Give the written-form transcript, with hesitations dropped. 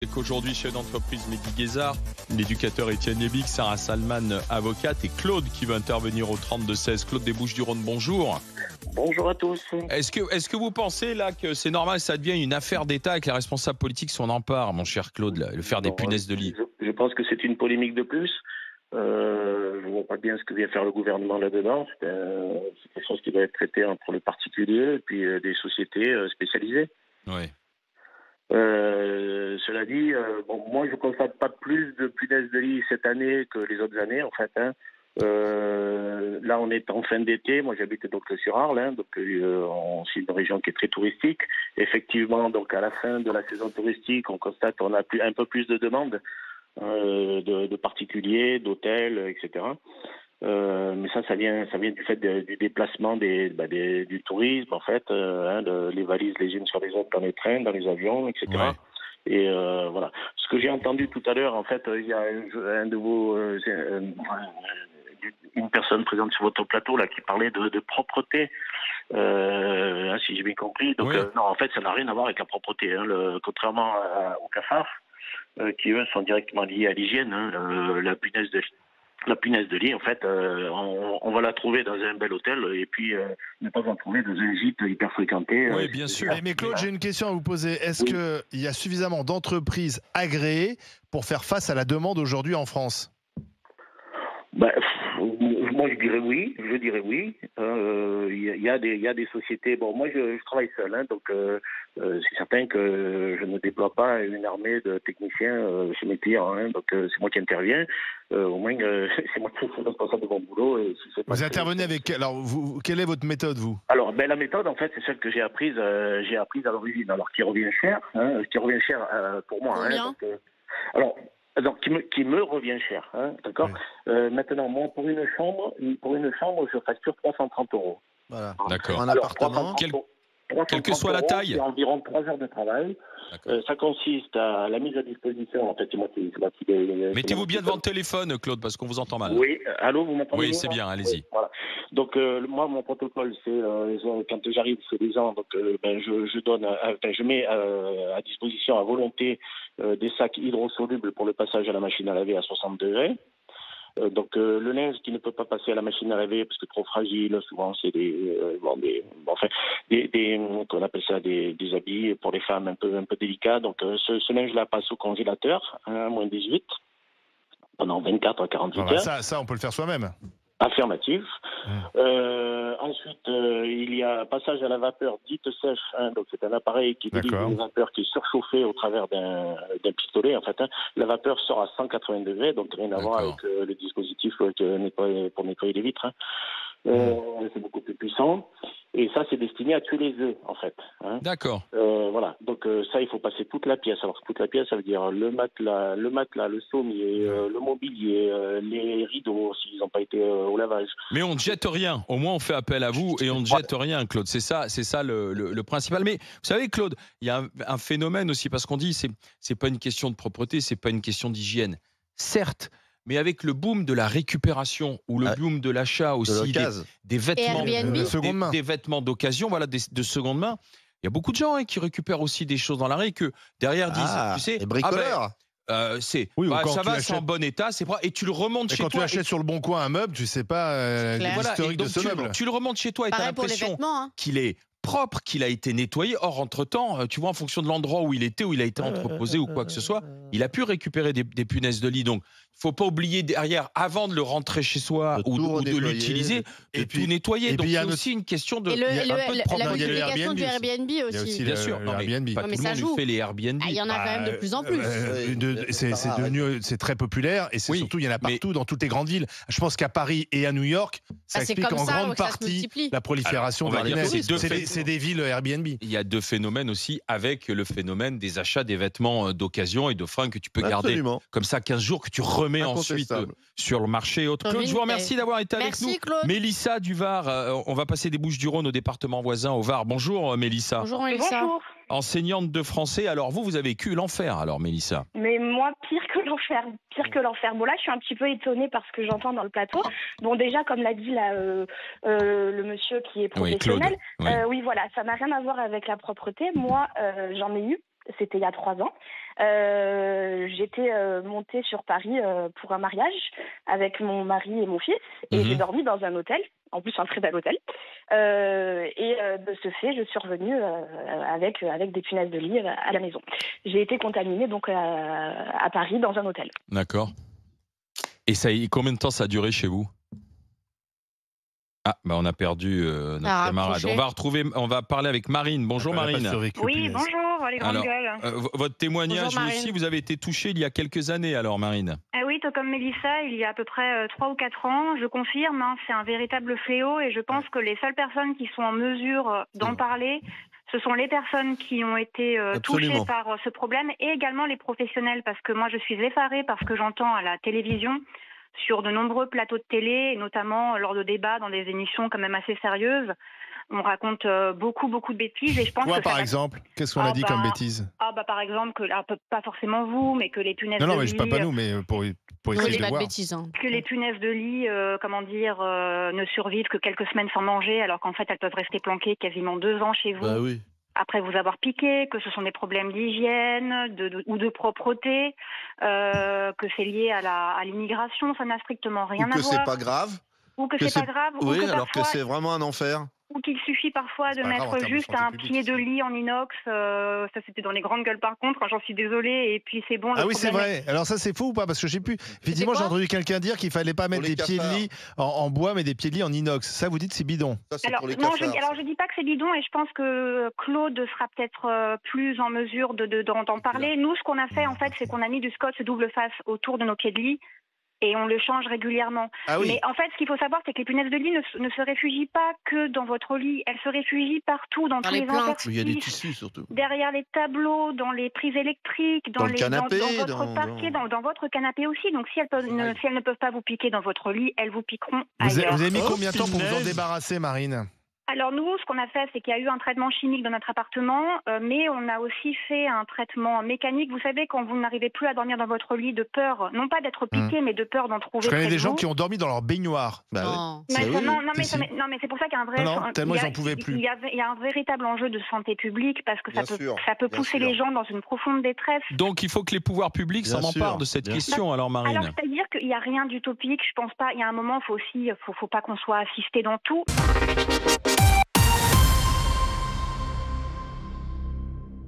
Et qu'aujourd'hui, chef d'entreprise Mehdi Guézard, l'éducateur Étienne Lébic, Sarah Salman, avocate, et Claude qui va intervenir au 32-16. Claude des Bouches-du-Rhône, bonjour. Bonjour à tous. Est-ce que vous pensez là que c'est normal, ça devient une affaire d'État et que les responsables politiques s'en emparent, mon cher Claude, là, le faire des punaises de lit? Je pense que c'est une polémique de plus. Je ne vois pas bien ce que vient faire le gouvernement là-dedans. C'est quelque chose qui doit être traité entre les particuliers et puis des sociétés spécialisées. Oui. Cela dit, moi je ne constate pas plus de punaises de lit cette année que les autres années en fait. Là on est en fin d'été, moi j'habite donc sur Arles, donc c'est une région qui est très touristique. Effectivement, donc à la fin de la saison touristique, on constate qu'on a un peu plus de demandes de particuliers, d'hôtels, etc. Mais ça vient du fait du déplacement du tourisme, en fait, les valises les unes sur les autres dans les trains, dans les avions, etc. Ouais. Et voilà. Ce que j'ai entendu tout à l'heure, en fait, il y a un de vos, une personne présente sur votre plateau là qui parlait de propreté, si j'ai bien compris. Donc Oui. non, en fait, ça n'a rien à voir avec la propreté. Contrairement aux cafards, qui eux sont directement liés à l'hygiène. La punaise de lit, en fait, on va la trouver dans un bel hôtel et puis ne pas en trouver dans un gîte hyper fréquenté. Oui, bien sûr. Mais Claude, j'ai une question à vous poser. Est-ce qu'il y a suffisamment d'entreprises agréées pour faire face à la demande aujourd'hui en France ? Moi, je dirais oui. Il y a des sociétés. Bon, moi, je travaille seul, donc c'est certain que je ne déploie pas une armée de techniciens chez mes clients. Donc, c'est moi qui interviens. Au moins, c'est moi qui suis responsable de mon boulot. Et si Vous intervenez avec... Alors, quelle est votre méthode, vous ? Alors, la méthode, en fait, c'est celle que j'ai apprise à l'origine. Alors, qui revient cher, pour moi. Qui me revient cher, d'accord. Oui. Maintenant, moi, pour une chambre, je facture 330 €. Voilà. D'accord. Un appartement. Quelle que soit la taille. C'est environ 3 heures de travail. Ça consiste à la mise à disposition. En fait, c'est moi qui Mettez-vous bien devant le téléphone, Claude, parce qu'on vous entend mal. Oui. Allô, vous m'entendez? Oui, c'est bien. Allez-y. Oui, voilà. Donc, moi, mon protocole, c'est quand j'arrive chez les gens, donc je mets à disposition à volonté des sacs hydrosolubles pour le passage à la machine à laver à 60 degrés. Donc le linge qui ne peut pas passer à la machine à laver parce que trop fragile, souvent c'est qu'on appelle ça des habits pour les femmes un peu délicats. Donc ce linge-là passe au congélateur à moins 18 pendant 24 à 48 heures. Ça, on peut le faire soi-même. Affirmatif. Ensuite, il y a un passage à la vapeur dite sèche. Donc, c'est un appareil qui délivre une vapeur qui est surchauffée au travers d'un pistolet. En fait, la vapeur sort à 180 degrés, donc rien à voir avec le dispositif pour nettoyer les vitres. C'est beaucoup plus puissant. Et ça, c'est destiné à tuer les œufs, en fait. D'accord. Voilà. Donc ça, il faut passer toute la pièce. Alors toute la pièce, ça veut dire le matelas, le sommier, le mobilier, les rideaux s'ils n'ont pas été au lavage. Mais on ne jette rien. Au moins, on fait appel à vous et on ne jette rien, Claude. C'est ça le principal. Mais vous savez, Claude, il y a un phénomène aussi parce qu'on dit c'est pas une question de propreté, c'est pas une question d'hygiène. Certes. Mais avec le boom de la récupération ou le boom de l'achat aussi des vêtements, des vêtements d'occasion, voilà, de seconde main, il y a beaucoup de gens qui récupèrent aussi des choses dans la rue que derrière disent, tu sais, les bricoleurs. C'est en bon état, c'est et tu le remontes chez toi. Quand tu achètes sur le Bon Coin un meuble, tu sais pas l'historique de ce meuble. Tu le remontes chez toi et tu as l'impression qu'il est propre, qu'il a été nettoyé. Or, entre-temps, tu vois, en fonction de l'endroit où il était, où il a été entreposé ou quoi que ce soit, il a pu récupérer des punaises de lit. Donc, il ne faut pas oublier derrière, avant de le rentrer chez soi ou de l'utiliser, de tout nettoyer. Donc, il y a aussi une question de... La multiplication du Airbnb aussi. Bien sûr. Pas tout le monde fait les Airbnb. Il y en a quand même de plus en plus. C'est très populaire et surtout, il y en a partout dans toutes les grandes villes. Je pense qu'à Paris et à New York, ça explique en grande partie la prolifération d'Airbnb. C'est des villes Airbnb. Il y a deux phénomènes aussi, avec le phénomène des achats des vêtements d'occasion et de fringues que tu peux garder comme ça 15 jours, que tu remets ensuite sur le marché et autres. Claude, je vous remercie d'avoir été avec nous. Claude. Mélissa du Var, on va passer des Bouches-du-Rhône au département voisin, au Var. Bonjour Mélissa. Bonjour Mélissa. Bonjour. Enseignante de français, alors vous avez vécu l'enfer alors Mélissa. Mais moi, pire que l'enfer. Bon là, je suis un petit peu étonnée par ce que j'entends dans le plateau. Bon déjà, comme l'a dit là, le monsieur qui est professionnel, Claude. Oui voilà, ça n'a rien à voir avec la propreté. Moi, j'en ai eu. C'était il y a 3 ans. J'étais montée sur Paris pour un mariage avec mon mari et mon fils et j'ai dormi dans un hôtel, en plus un très bel hôtel. De ce fait, je suis revenue avec des punaises de lit à la maison. J'ai été contaminée donc à Paris dans un hôtel. D'accord. Et combien de temps ça a duré chez vous ? Ah, on a perdu notre camarade. On va parler avec Marine. Bonjour Marine. Oui, bonjour les grandes gueules. Votre témoignage, vous aussi, vous avez été touchée il y a quelques années alors Marine. Oui, tout comme Mélissa, il y a à peu près 3 ou 4 ans. Je confirme, c'est un véritable fléau et je pense que les seules personnes qui sont en mesure d'en parler, ce sont les personnes qui ont été touchées par ce problème et également les professionnels, parce que moi je suis effarée parce que j'entends à la télévision sur de nombreux plateaux de télé, et notamment lors de débats dans des émissions quand même assez sérieuses. On raconte beaucoup de bêtises. Et je pense par exemple ? Qu'est-ce qu'on a dit comme bêtises ? Par exemple, pas forcément vous, mais que les punaises de lit... Non, mais je ne parle pas nous, mais pour essayer de voir. Que les punaises de lit, ne survivent que quelques semaines sans manger, alors qu'en fait, elles peuvent rester planquées quasiment 2 ans chez vous. Bah oui. Après vous avoir piqué, que ce sont des problèmes d'hygiène ou de propreté, que c'est lié à l'immigration, ça n'a strictement rien à voir. Ou que c'est pas grave. Ou que c'est pas grave. Oui, alors que c'est vraiment un enfer. Ou qu'il suffit parfois de mettre juste un pied de lit en inox. Ça, c'était dans les grandes gueules par contre. J'en suis désolée. Et puis c'est bon. Ah oui, c'est vrai. Alors ça, c'est faux ou pas ? Parce que j'ai pu. Effectivement, j'ai entendu quelqu'un dire qu'il fallait pas mettre des pieds de lit en bois, mais des pieds de lit en inox. Ça, vous dites c'est bidon. Ça, alors je dis pas que c'est bidon, et je pense que Claude sera peut-être plus en mesure d'en parler. Nous, ce qu'on a fait en fait, c'est qu'on a mis du scotch double face autour de nos pieds de lit. Et on le change régulièrement. Ah oui. Mais en fait, ce qu'il faut savoir, c'est que les punaises de lit ne se réfugient pas que dans votre lit. Elles se réfugient partout, dans tous les interstices. Il y a des tissus surtout. Derrière les tableaux, dans les prises électriques, dans le canapé, dans votre parquet, dans votre canapé aussi. Donc si elles ne peuvent pas vous piquer dans votre lit, elles vous piqueront ailleurs. Vous avez mis combien de temps pour vous en débarrasser, Marine ? Alors nous, ce qu'on a fait, c'est qu'il y a eu un traitement chimique dans notre appartement, mais on a aussi fait un traitement mécanique. Vous savez, quand vous n'arrivez plus à dormir dans votre lit de peur, non pas d'être piqué, mais de peur d'en trouver. Je connais des gens qui ont dormi dans leur baignoire. Non, mais c'est pour ça qu'il y a un vrai. Non, tellement ils n'en pouvaient plus. Il y a un véritable enjeu de santé publique parce que ça peut pousser les gens dans une profonde détresse. Donc il faut que les pouvoirs publics s'en emparent de cette question, alors Marine. Alors c'est-à-dire qu'il n'y a rien d'utopique. Je pense pas. Il y a un moment, faut pas qu'on soit assisté dans tout.